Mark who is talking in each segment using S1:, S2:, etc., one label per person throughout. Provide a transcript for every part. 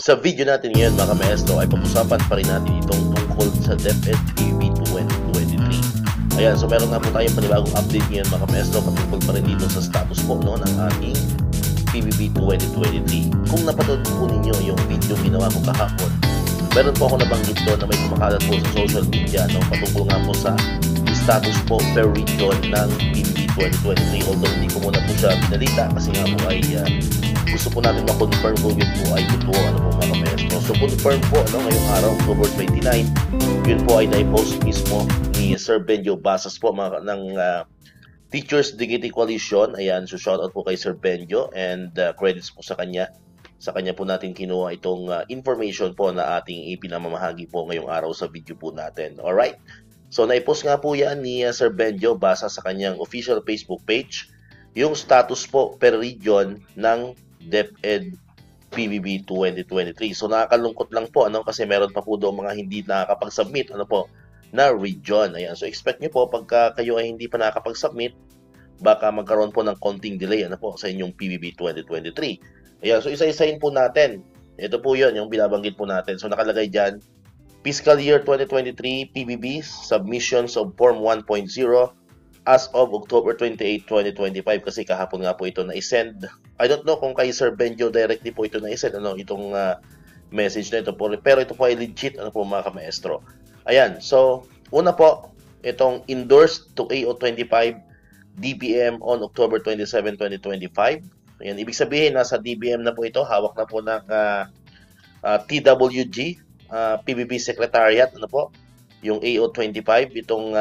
S1: Sa video natin ngayon mga maestro ay pag-usapan pa rin natin itong tungkol sa DepEd PBB 2023. Ayan, so meron nga po tayong panibagong update ngayon mga maestro patungkol pa rin dito sa status po ng ating PBB 2023. Kung napanood po ninyo yung video ginawa ko kahapon, meron po ako nabanggit doon na may kumakalat po sa social media patungkol nga po sa status po per region ng PBB 2023. Although hindi ko muna po siya binalita kasi nga po ay gusto po natin ma-confirm kung yun po ay totoo mga maestro. So confirm po ngayong araw, October 29, yun po ay na-post mismo ni Sir Benjo Basas po ng Teachers Dignity Coalition. Ayan, so shoutout po kay Sir Benjo and credits po sa kanya. Sa kanya po natin kinuha itong information po na ating ipinamamahagi po ngayong araw sa video po natin. Alright? So na-post nga po yan ni Sir Benjo Basas sa kanyang official Facebook page yung status po per region ng DepEd PBB 2023. So nakakalungkot lang po kasi meron pa po doon mga hindi nakakapag-submit na region. Ayan, so expect niyo po pagka kayo ay hindi pa nakakapag-submit, baka magkaroon po ng konting delay sa inyong PBB 2023. Ayan, so isa-isahin po natin. Ito po 'yon, yung binabanggit po natin. So nakalagay diyan, Fiscal Year 2023 PBB submissions of Form 1.0 as of October 28, 2025 kasi kahapon nga po ito na-send. I don't know kung kay Sir Benjo directly po ito na-send itong message na ito po, pero ito po ay legit mga kamaestro. Ayan, so una po itong endorsed to AO25 DBM on October 27, 2025. Ayan, ibig sabihin nasa DBM na po ito, hawak na po ng TWG PBB Secretariat yung AO25 itong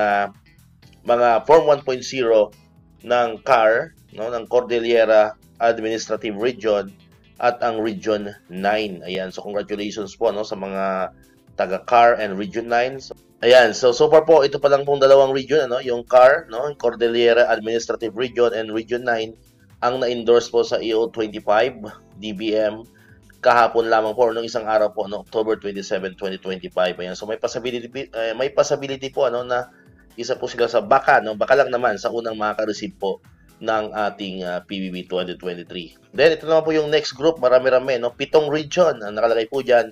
S1: mga Form 1.0 ng CAR, ng Cordillera Administrative Region at ang Region 9. Ayan, so congratulations po sa mga taga-CAR and Region 9. So, ayan, so far po ito pa lang pong dalawang region, yung CAR, Cordillera Administrative Region and Region 9 ang na-endorse po sa AO25 DBM kahapon lamang po nung isang araw po October 27, 2025. Ayan, so may possibility po na isa po sila sa baka lang naman sa unang makaka-receive po ng ating PBB 2023. Then ito naman po yung next group, marami-rami, 7 region ang nakalagay po diyan.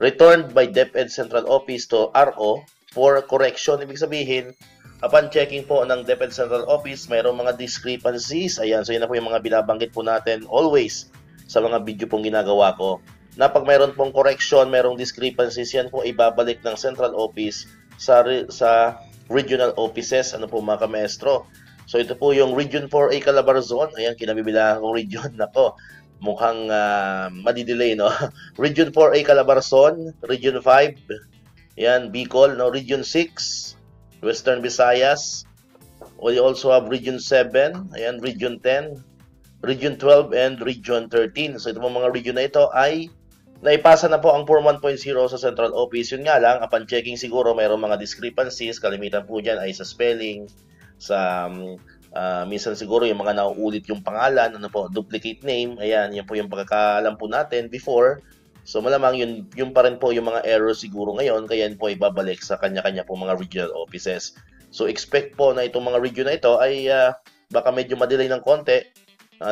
S1: Returned by DepEd Central Office to RO for correction. Ibig sabihin, upon checking po ng DepEd Central Office, mayroong mga discrepancies. Ayan, so yun na po yung mga binabanggit po natin always sa mga video pong ginagawa ko. Na pag mayroon pong correction, mayroong discrepancies, yan po ibabalik ng Central Office sa regional offices, mga kamaestro. So ito po yung Region 4A Calabarzon. Ayan, kinabibilangan kong region na to. Mukhang madidelay, Region 4A Calabarzon, Region 5, ayan, Bicol, Region 6, Western Visayas. We also have Region 7, ayan, Region 10, Region 12, and Region 13. So ito mga region na ito ay naipasa na po ang Form 1.0 sa Central Office. Yun nga lang, upon checking siguro mayroong mga discrepancies. Kalimitan po dyan ay sa spelling, sa minsan siguro yung mga nauulit yung pangalan, duplicate name. Ayan, yan po yung pagkakaalam po natin before. So malamang yun pa rin po yung mga errors siguro ngayon, kaya yun po ibabalik sa kanya-kanya po mga regional offices. So expect po na itong mga region na ito ay baka medyo madelay ng konti.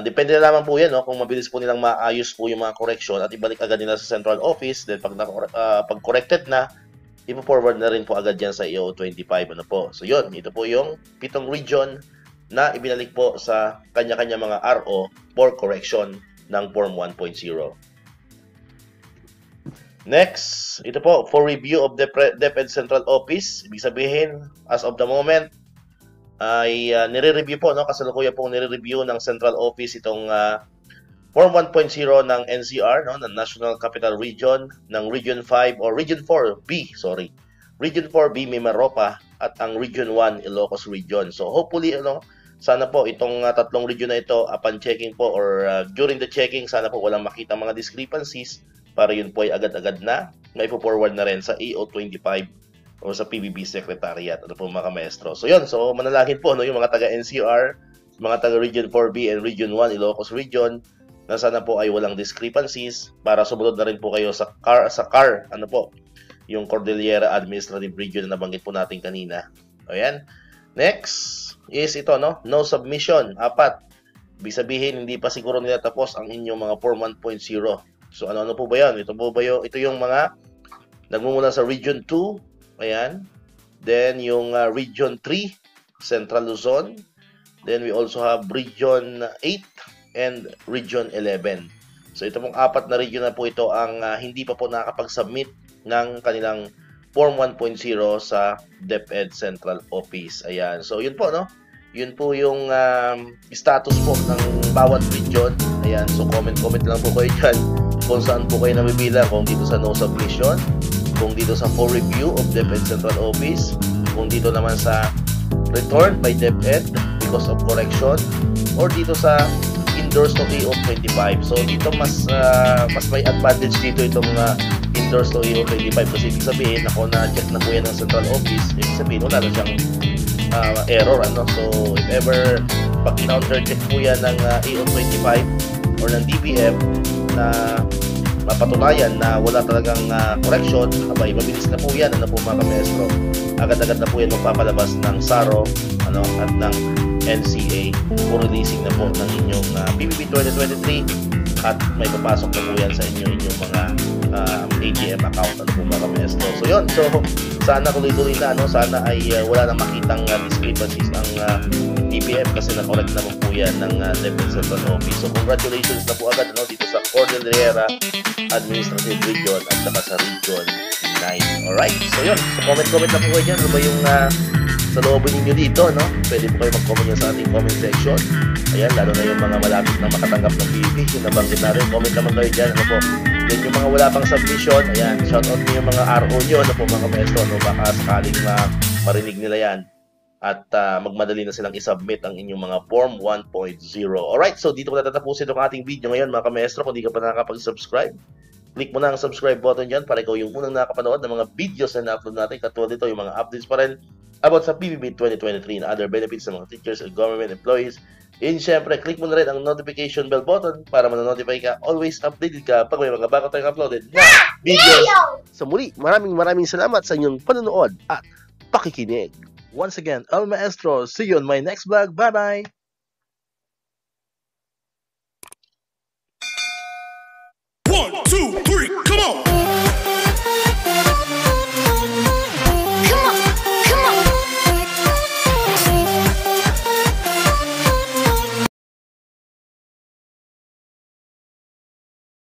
S1: Depende na lamang po yan kung mabilis po nilang maayos po yung mga correction at ibalik agad nila sa central office. Then pag corrected na, ipo-forward na rin po agad yan sa AO25 So yun, ito po yung 7 region na ibinalik po sa kanya-kanya mga RO for correction ng Form 1.0. Next, ito po for review of DepEd Central Office. Ibig sabihin, as of the moment ay nire-review po, kasalukuyan pong nire-review ng Central Office itong Form 1.0 ng NCR, ng National Capital Region, ng Region 5 or Region 4B, Region 4B Mimaropa at ang Region 1 Ilocos Region. So hopefully sana po itong tatlong region na ito upon checking po or during the checking, sana po walang makita mga discrepancies para yun po ay agad-agad na maipo-forward na rin sa AO25 o sa PBB Secretariat, mga kamaestro. So yun, so manalangin po yung mga taga-NCR, mga taga-Region 4B and Region 1 Ilocos Region na sana po ay walang discrepancies para sumunod na rin po kayo sa CAR, yung Cordillera Administrative Region na nabanggit po natin kanina. Ayan. Next is ito, no submission, 4. Ibig sabihin, hindi pa siguro nila tapos ang inyong mga Form 1.0 So ano po ba yan? Ito yung mga nagmumula sa Region 2, ayan. Then yung Region 3, Central Luzon. Then we also have Region 8 and Region 11. So ito pong 4 na region na po ito ang hindi pa po nakakapag-submit ng kanilang Form 1.0 sa DepEd Central Office. Ayan. So yun po, no? Yun po yung status po ng bawat region. Ayan. So comment lang po kayo dyan kung saan po kayo nabibilang. Kung dito sa no submission, kung dito sa full review of DepEd Central Office, kung dito naman sa returned by DepEd because of correction, or dito sa endorsed to EO 25. So dito mas may advantage dito itong endorsed to EO 25 kasi ibig sabihin ako na-check na po yan ng Central Office, ibig sabihin wala na siyang error, ano. So if ever pag counter-check po yan ng EO 25 or ng DBM na mapatunayan na wala talagang correction, abay, mabilis na po yan, ano po mga kamestro. Agad-agad na po yan magpapalabas ng SARO, ano, at ng NCA for releasing na po ng inyong PBB 2023 at may papasok na po yan sa inyong mga ATM account, ano po mga kamestro. So yun, so sana tuloy-tuloy na, ano, sana ay wala nang makitang discrepancies ang DBM kasi na-correct naman po yan ng DepEd Central Office. So congratulations na po agad, ano, dito sa Cordillera Administrative Region at saka sa Region 9. Alright, so yun, so comment na po kayo dyan, ano ba yung sa loobin ninyo dito, no? Pwede po kayo mag-comment nyo sa ating comment section. Ayan, lalo na yung mga malapit na makatanggap ng PBB, yung nabanggit natin, comment naman kayo dyan, ano po. Then yung mga wala pang submission, ayan, shoutout nyo yung mga RO nyo, ano po mga kamestro, no? Baka sakaling marinig nila yan at magmadali na silang isubmit ang inyong mga Form 1.0. Alright, so dito ko natatapusin itong ating video ngayon, mga kamestro. Kung di ka pa nakakapag-subscribe, click mo na ang subscribe button dyan para ikaw yung unang nakapanood ng mga videos na na-upload natin. Katulad dito, yung mga updates pa rin about sa PBB 2023 and other benefits ng mga teachers and government employees. And syempre, click mo na rin ang notification bell button para ma-notify ka, always updated ka pag may mga bago tayong uploaded na videos. So muli, maraming salamat sa inyong panonood at pakikinig. Once again, El Maestro, see you on my next vlog. Bye-bye!
S2: 1, 2, 3